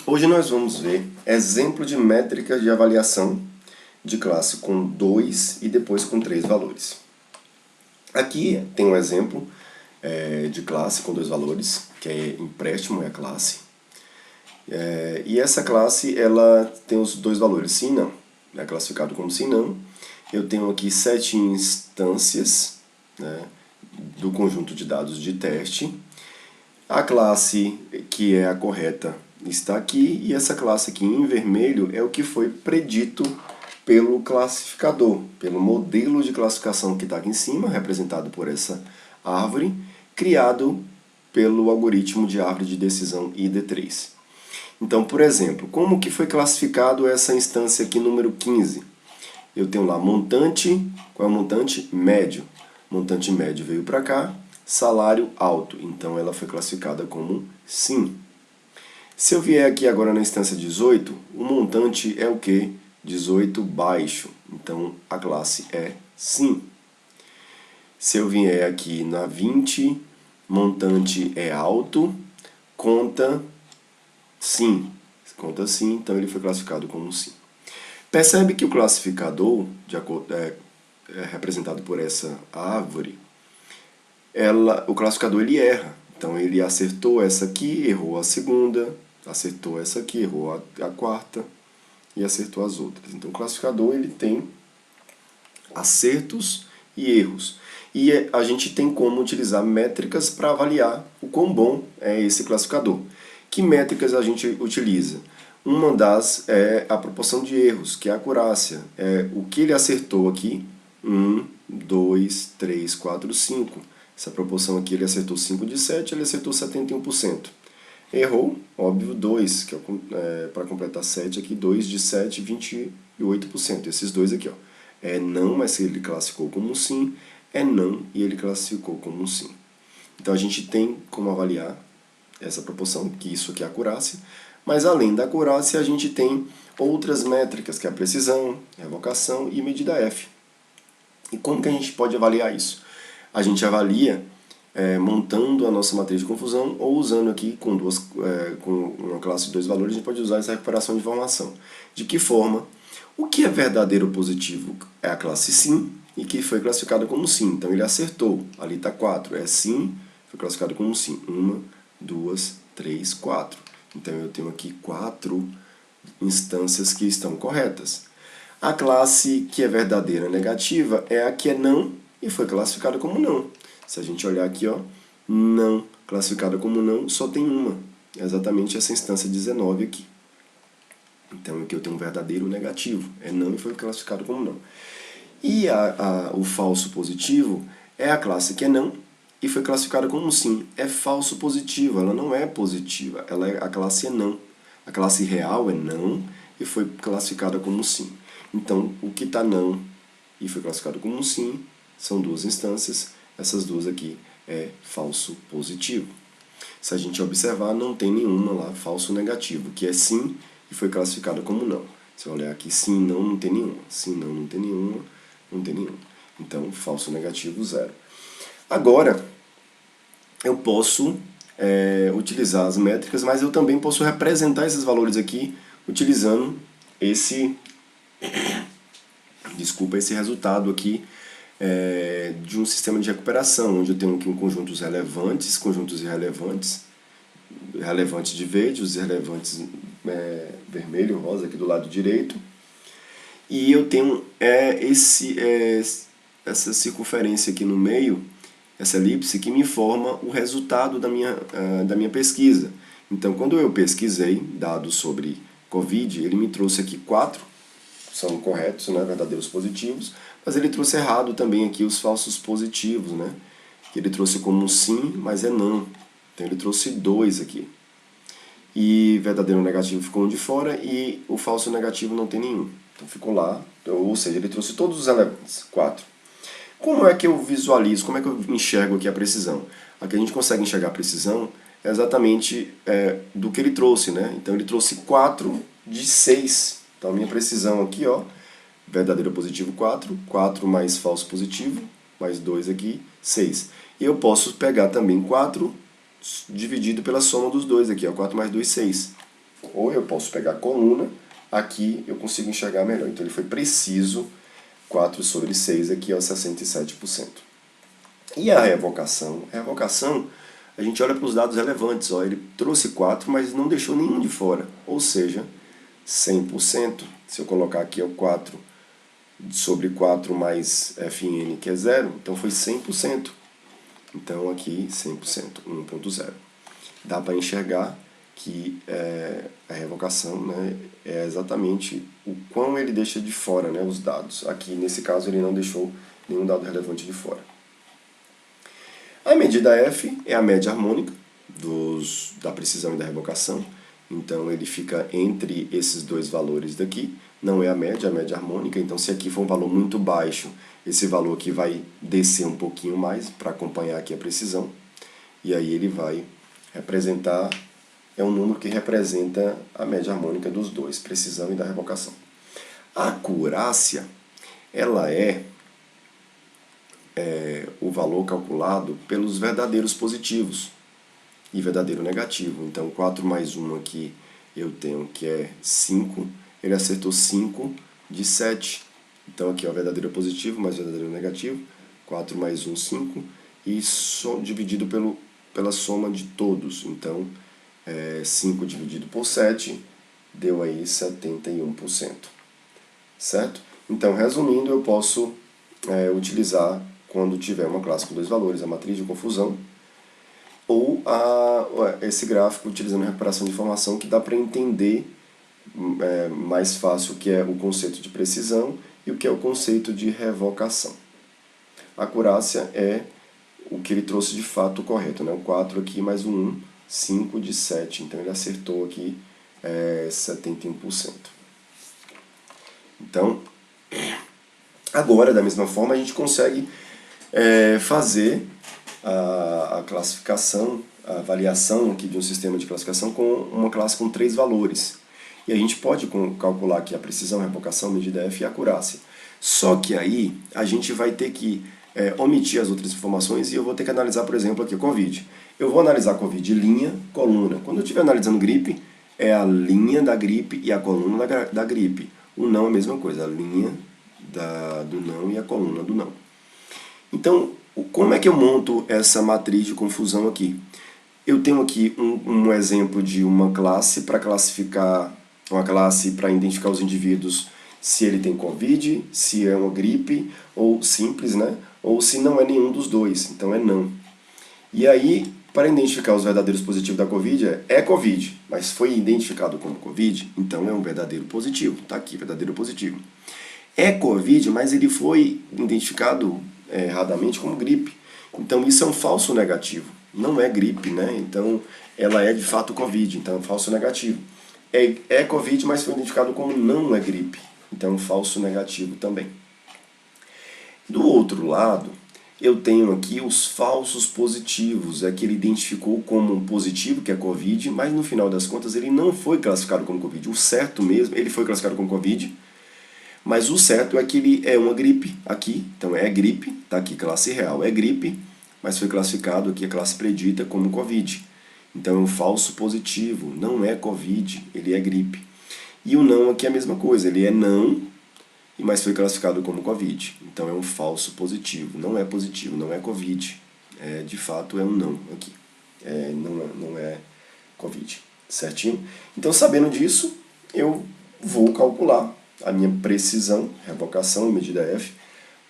Hoje nós vamos ver exemplo de métricas de avaliação de classe com 2 e depois com 3 valores. Aqui tem um exemplo de classe com 2 valores, que é empréstimo, é a classe. E essa classe ela tem os 2 valores, sim e não. É classificado como sim e não. Eu tenho aqui 7 instâncias, né, do conjunto de dados de teste. A classe que é a correta está aqui, e essa classe aqui em vermelho é o que foi predito pelo classificador, pelo modelo de classificação que está aqui em cima, representado por essa árvore, criado pelo algoritmo de árvore de decisão ID3. Então, por exemplo, como que foi classificado essa instância aqui número 15? Eu tenho lá montante, qual é o montante? Médio. Montante médio veio para cá, salário alto, então ela foi classificada como sim. Se eu vier aqui agora na instância 18, o montante é o quê? 18 baixo, então a classe é sim. Se eu vier aqui na 20, montante é alto, conta sim. Conta sim, então ele foi classificado como sim. Percebe que o classificador, representado por essa árvore, o classificador ele erra. Então ele acertou essa aqui, errou a segunda, acertou essa aqui, errou a quarta e acertou as outras. Então o classificador ele tem acertos e erros. E a gente tem como utilizar métricas para avaliar o quão bom é esse classificador. Que métricas a gente utiliza? Uma das é a proporção de erros, que é a acurácia. É o que ele acertou aqui, 1, 2, 3, 4, 5. Essa proporção aqui ele acertou 5 de 7, ele acertou 71%. Errou, óbvio, 2, que para completar 7 aqui, 2 de 7, 28%. Esses dois aqui, ó. É não, mas ele classificou como sim, é não e ele classificou como sim. Então a gente tem como avaliar essa proporção, que isso aqui é a acurácia, mas além da acurácia a gente tem outras métricas, que é a precisão, revocação e medida F. E como que a gente pode avaliar isso? A gente avalia montando a nossa matriz de confusão ou usando aqui com uma classe de 2 valores, a gente pode usar essa recuperação de informação. De que forma? O que é verdadeiro positivo é a classe sim, e que foi classificada como sim. Então ele acertou, ali está 4, é sim, foi classificado como sim. 1, 2, 3, 4. Então eu tenho aqui 4 instâncias que estão corretas. A classe que é verdadeira negativa é a que é não e foi classificada como não. Se a gente olhar aqui, ó, não, classificada como não, só tem uma. É exatamente essa instância 19 aqui. Então aqui eu tenho um verdadeiro negativo, é não e foi classificado como não. E o falso positivo é a classe que é não e foi classificada como sim. É falso positivo, ela não é positiva, a classe é não. A classe real é não e foi classificada como sim. Então o que está não e foi classificado como sim são duas instâncias. Essas duas aqui é falso positivo. Se a gente observar, não tem nenhuma lá falso negativo, que é sim e foi classificado como não. Se eu olhar aqui, sim, não, não tem nenhuma. Sim, não, não tem nenhuma, não tem nenhuma. Então, falso negativo, 0. Agora, eu posso utilizar as métricas, mas eu também posso representar esses valores aqui utilizando esse resultado aqui de um sistema de recuperação, onde eu tenho aqui conjuntos relevantes, conjuntos irrelevantes, relevantes de verde, os irrelevantes vermelho, rosa aqui do lado direito, e eu tenho essa circunferência aqui no meio, essa elipse, que me informa o resultado da minha pesquisa. Então, quando eu pesquisei dados sobre Covid, ele me trouxe aqui 4, são corretos, né, verdadeiros positivos, mas ele trouxe errado também aqui os falsos positivos, né, que ele trouxe como sim, mas é não. Então ele trouxe 2 aqui. E verdadeiro negativo ficou um de fora e o falso negativo não tem nenhum. Então ficou lá, ou seja, ele trouxe todos os elementos, 4. Como é que eu visualizo, como é que eu enxergo aqui a precisão? Aqui a gente consegue enxergar a precisão exatamente do que ele trouxe, né? Então ele trouxe 4 de 6. Então a minha precisão aqui, ó, verdadeiro positivo 4, 4 mais falso positivo, mais 2 aqui, 6. E eu posso pegar também 4 dividido pela soma dos dois aqui, ó, 4 mais 2, 6. ou eu posso pegar a coluna, aqui eu consigo enxergar melhor. Então ele foi preciso, 4 sobre 6 aqui, ó, 67%. E a revocação? A revocação, a gente olha para os dados relevantes, ó, ele trouxe 4, mas não deixou nenhum de fora, ou seja, 100%. Se eu colocar aqui o 4 sobre 4 mais Fn, que é 0, então foi 100%. Então aqui 100%, 1.0. Dá para enxergar que a revocação, né, é exatamente o quão ele deixa de fora, né, os dados. Aqui, nesse caso, ele não deixou nenhum dado relevante de fora. A medida F é a média harmônica da precisão e da revocação. Então, ele fica entre esses dois valores daqui. Não é a média harmônica. Então, se aqui for um valor muito baixo, esse valor aqui vai descer um pouquinho mais para acompanhar aqui a precisão. E aí ele vai representar, é um número que representa a média harmônica dos dois, precisão e da revocação. A acurácia, ela é o valor calculado pelos verdadeiros positivos e verdadeiro negativo. Então, 4 mais 1 aqui eu tenho que é 5, ele acertou 5 de 7. Então, aqui é o verdadeiro positivo mais o verdadeiro negativo, 4 mais 1, 5, e dividido pela soma de todos. Então, 5 dividido por 7 deu aí 71%. Certo? Então, resumindo, eu posso utilizar, quando tiver uma classe com dois valores, a matriz de confusão, ou esse gráfico utilizando a recuperação de informação, que dá para entender mais fácil o que é o conceito de precisão e o que é o conceito de revocação. A acurácia é o que ele trouxe de fato correto, né? O 4 aqui mais o 1, 5 de 7. Então ele acertou aqui 71%. Então, agora, da mesma forma, a gente consegue fazer a classificação, a avaliação aqui de um sistema de classificação com uma classe com 3 valores. E a gente pode calcular aqui a precisão, a revocação, medida F e a acurácia. Só que aí a gente vai ter que omitir as outras informações e eu vou ter que analisar, por exemplo, aqui o COVID. Eu vou analisar COVID linha, coluna. Quando eu estiver analisando gripe, é a linha da gripe e a coluna da gripe. O não é a mesma coisa, a linha do não e a coluna do não. Então, como é que eu monto essa matriz de confusão aqui? Eu tenho aqui um exemplo de uma classe para classificar, uma classe para identificar os indivíduos se ele tem COVID, se é uma gripe, ou simples, né? Ou se não é nenhum dos dois, então é não. E aí, para identificar os verdadeiros positivos da COVID, é COVID, mas foi identificado como COVID, então é um verdadeiro positivo. Está aqui, verdadeiro positivo. É COVID, mas ele foi identificado erradamente como gripe. Então isso é um falso negativo. Não é gripe, né? Então ela é de fato COVID, então é um falso negativo. É COVID, mas foi identificado como não é gripe. Então é um falso negativo também. Do outro lado, eu tenho aqui os falsos positivos, que ele identificou como um positivo, que é Covid, mas no final das contas ele não foi classificado como Covid. O certo mesmo, ele foi classificado como Covid, mas o certo é que ele é uma gripe aqui, então é gripe, tá aqui classe real, é gripe, mas foi classificado aqui a classe predita como Covid. Então é um falso positivo, não é Covid, ele é gripe. E o não aqui é a mesma coisa, ele é não, mas foi classificado como Covid. Então é um falso positivo, não é positivo, não é Covid. De fato é um não aqui, não é Covid, certinho? Então sabendo disso, eu vou calcular a minha precisão, revocação, medida F,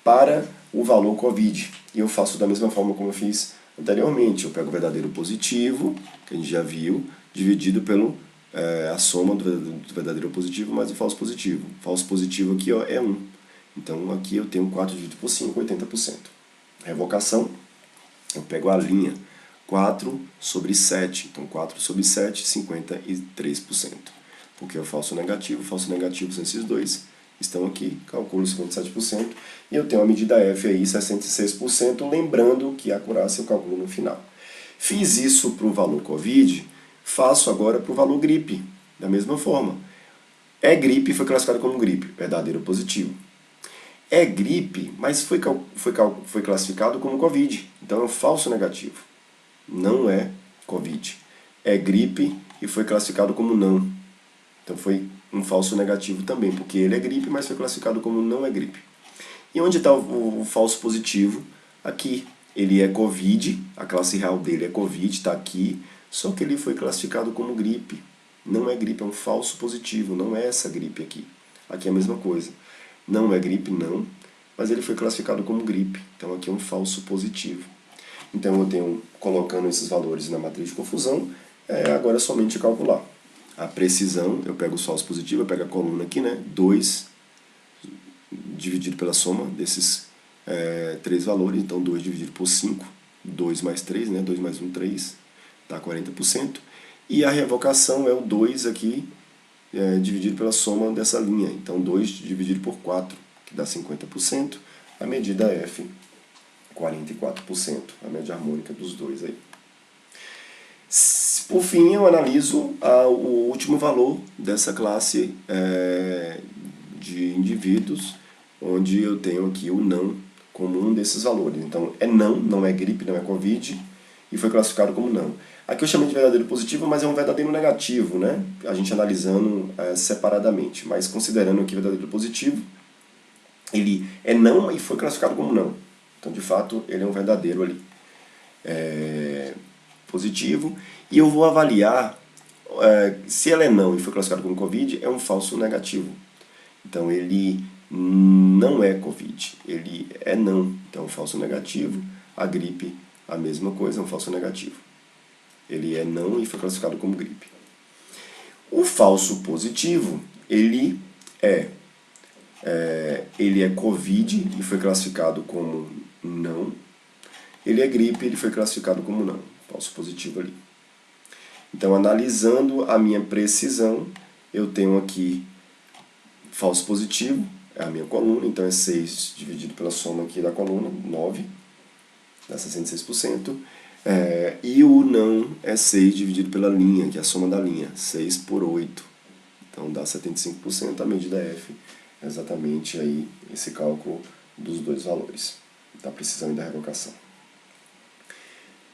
para o valor COVID. E eu faço da mesma forma como eu fiz anteriormente. Eu pego o verdadeiro positivo, que a gente já viu, dividido pelo a soma do verdadeiro positivo mais o falso positivo. O falso positivo aqui é 1. Então aqui eu tenho 4 dividido por 5, 80%. Revocação, eu pego a linha 4 sobre 7. Então 4 sobre 7, 53%. Porque é o falso negativo são esses dois. Estão aqui, calculo 57%. E eu tenho a medida F aí, 66%, lembrando que a acurácia eu calculo no final. Fiz isso para o valor COVID, faço agora para o valor gripe, da mesma forma. É gripe, foi classificado como gripe, verdadeiro positivo. É gripe, mas foi classificado como COVID, então é um falso negativo. Não é COVID. É gripe e foi classificado como não. Então foi um falso negativo também, porque ele é gripe, mas foi classificado como não é gripe. E onde está o falso positivo? Aqui. Ele é Covid, a classe real dele é Covid, está aqui, só que ele foi classificado como gripe. Não é gripe, é um falso positivo, não é essa gripe aqui. Aqui é a mesma coisa. Não é gripe, não, mas ele foi classificado como gripe. Então aqui é um falso positivo. Então eu tenho, colocando esses valores na matriz de confusão, agora é somente calcular. A precisão, eu pego os falsos positivos, eu pego a coluna aqui, né? 2 dividido pela soma desses três valores, então 2 dividido por 5, 2 mais 3, né? 2 mais 1, 3, dá 40%. E a revocação é o 2 aqui, dividido pela soma dessa linha, então 2 dividido por 4, que dá 50%, a medida F, 44%, a média harmônica dos dois aí. Por fim, eu analiso o último valor dessa classe de indivíduos, onde eu tenho aqui o não como um desses valores. Então, não é gripe, não é Covid, e foi classificado como não. Aqui eu chamei de verdadeiro positivo, mas é um verdadeiro negativo, né? A gente analisando separadamente. Mas considerando aqui verdadeiro positivo, ele é não e foi classificado como não. Então, de fato, ele é um verdadeiro ali. Positivo. E eu vou avaliar se ela é não e foi classificado como Covid, é um falso negativo. Então, ele não é Covid, ele é não, então falso negativo. A gripe, a mesma coisa, é um falso negativo. Ele é não e foi classificado como gripe. O falso positivo, ele é Covid e foi classificado como não. Ele é gripe, ele foi classificado como não. Falso positivo ali. Então, analisando a minha precisão, eu tenho aqui falso positivo, é a minha coluna, então é 6 dividido pela soma aqui da coluna, 9, dá 66%. E o não é 6 dividido pela linha, que é a soma da linha, 6 por 8. Então dá 75%, a medida F é exatamente aí esse cálculo dos dois valores, da precisão e da revocação.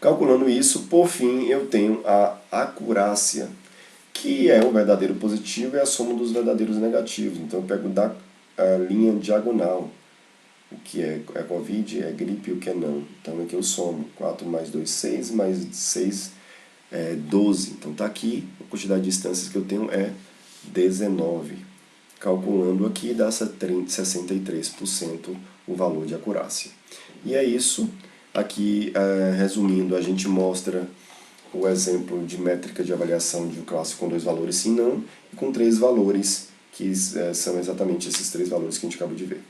Calculando isso, por fim, eu tenho a acurácia, que é o verdadeiro positivo e a soma dos verdadeiros negativos. Então eu pego da linha diagonal, o que é Covid, é gripe e o que é não. Então aqui eu somo 4 mais 2, 6, mais 6 é 12. Então está aqui, a quantidade de instâncias que eu tenho é 19. Calculando aqui dá 63% o valor de acurácia. E é isso. Aqui, resumindo, a gente mostra o exemplo de métrica de avaliação de classe com 2 valores sim, não, e com 3 valores, que são exatamente esses 3 valores que a gente acabou de ver.